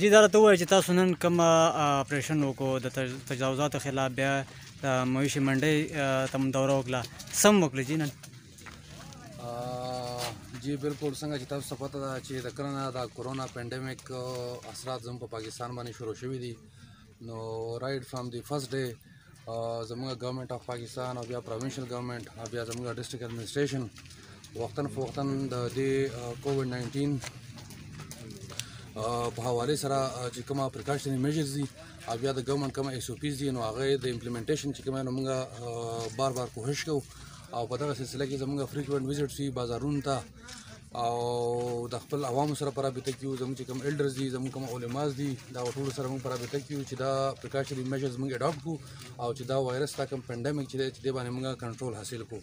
سرجي دا راته ووایه چې تاسو نن کوم اپریشن وکړو د تجاوزاتو خلاف بیا د مویشي منډۍ ته مو دوره وکړه سم وکړه جي نن جی بالکل څنګه چې تاسو ته پته ده چې د کله نه د کورونا پینډیمیک اثرات زموږ په پاکستان باندې شروع شوي دي نو رایټ فرام دی فرست ډے زموږ ګورنمنټ اف پاکستان او بیا پروینشل ګورنمنټ او بیا زموږ ډسټرکټ ایڈمنسټریشن وختاً فوختاً د دې کووډ 19 په حواله سره چې کومه پریکاشنري میجرز دي او بیا د ګورنمنټ کومه ایس او پیز دي نو هغه د امپلیمنټیشن چې کومه موږ بار کوشش کوو او په دغه سلسله کې زموږ فریکوینټ وزټس وي بازارونو ته او د خپل عوامو سره په رابطه کې زموږ چې کوم ایلډرز دي زموږ کوم علماز دي دا ټول سره موږ په رابطه کې چې دا پریکاشنري میجرز موږ اډاپټ کړو او چې دا وایرس تا کوم پینډیمیک چې دی باندې موږ کنټرول حاصل کړو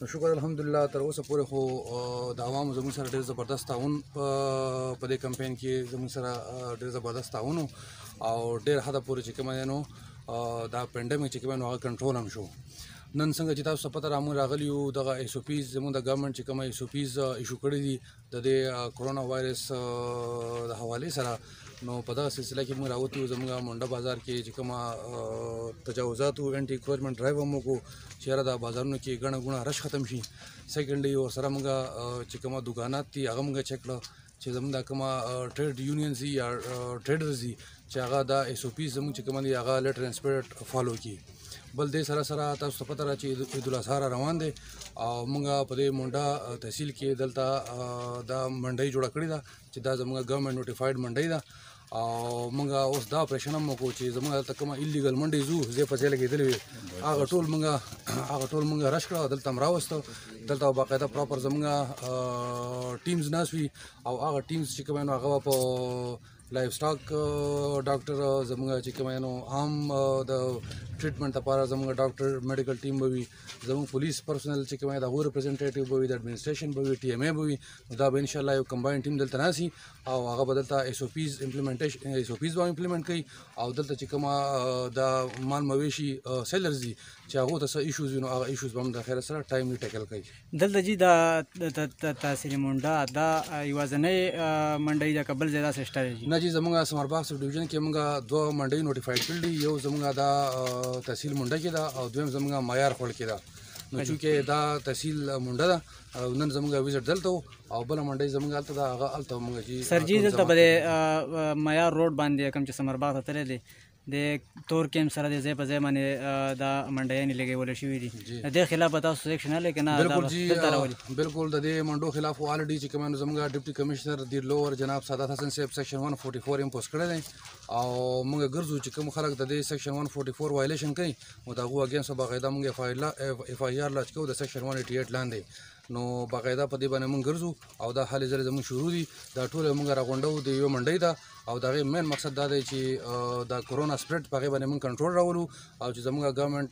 نو شکر الحمدلله تر اوسه پورې خو د عوامو زموږ سره ډېر زبردست تعاون په دې کمپین کې زموږ سره ډېر زبردست تعاون او ډېر حده پورې چې کومه دی نو دا پینډیمیک چې کومه نو هغه کنټرول هم شو نن څنګه چې تاسو ته پته را موږ راغلي یو دغه ایس او پیز زموږ د ګورنمنټ چې کومه ایس او پیز ایشو کړي دي د دې کورونا وایرس د حوالې سره نو په دغه سلسله کې موږ راوتي یو زموږ منډه بازار کې چې کومه تجاوزاتو انټي انکروچمنټ ډرایو هم وکړو چې یاره د بازارونو کې ګڼه ګوڼه رش ختم شي سیکنډلی ورسره موږ چې کومه دوکانات دي هغه موږ چک کړه چې زموږ دا کومه ټریډ یونینز دي یا ټریډرز دي چې هغه دا ایس او پیز زموږ چې کومه دي هغه لیټر اینډ سپیرټ فالو کړي بل دې سره سره تاسو ته پته را چې عید الاضحی روان دی او موږ په دې منډه تحصیل کې دلته دا منډۍ جوړه کړې ده چې دا زموږ ګورنمنټ نوټیفاید منډۍ ده او موږ اوس دا اپریشن هم وکړو چې زموږ دلته کومه ایلیګل منډۍ ځو ځای په ځای لګېدلې وي هغه ټول موږ رش کړه دلته هم راوسته دلته باقاعده پراپر زموږ ټیمز ناست وي او هغه ټیمز چې کوم نو هغه په لایف سټاک ډاکټر زموږ چې کوم نو عام د ټریټمنټ لپاره زموږ ډاکټر میډیکل ټیم به وي زموږ پولیس پرسنل چې کوم دا ریپرزینټیټیو به وي د ایڈمنسټریشن به وي ټي ایم ای به وي دا به ان شاء الله یو کمباین ټیم دلته راسي او هغه به دلته ایس او پیز امپلیمنټیشن ایس او پیز به امپلیمنټ کوي او دلته چې کومه دا مال مویشي سیلرز دي چې هغه ته څه ایشوز وي نو هغه ایشوز به هم د خیر سره ټایملی ټیکل کوي دلته جي دا تحصیلي منډه دا یوازینۍ منډۍ ده که بل ځای داسې شته دی نه جي زموږ سمرباغ سب ډویژن کې موږ دوه منډۍ نوټیفاید کړي دي یو زموږ دا تحصیل منډه کې ده او دویم زموږ معیار خوړ کې ده نو چونکې دا تحصیل منډه ده او نن زموږ وزټ دلته او بله منډۍ زموږ هلته ده هغه هلته موږ چې سر جي دلته به د معیار روډ باندې کوم چې سمرباغ ته تللی دی د تور کیمپ سره د ځای په ځای باندې دا منډیانې لګېولې شوي دي د دې خلاف به تاسو ایکشن اخلئ که نه بالکل د دې منډو خلاف الریډي چې کوم زموږ ډپټي کمشنر دی لوور جناب سعادت حسن صاحب سیکشن 144 امپوز کړی دی او موږ ګرځو چې کوم خلک د دې سیکشن 144 وایلیشن کوي نو د هغو اګینسټ باقاعده موږ اف آی آر لاچ کوو د سیکشن 188 لاندې نو باقاعده په دې باندې موږ ګرځو او دا حالې ځلې زموږ شروع دي دا ټول موږ راغونډو د یو منډۍ ده او د هغې مین مقصد دا دی چې دا کورونا سپریډ په هغې باندې موږ کنټرول راولو او چې زموږ ګورنمنټ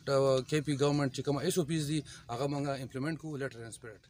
کې پي ګورنمنټ چې کومه ایس او پیز دي هغه موږ امپلیمنټ کوو لیټر اینډ سپیرټ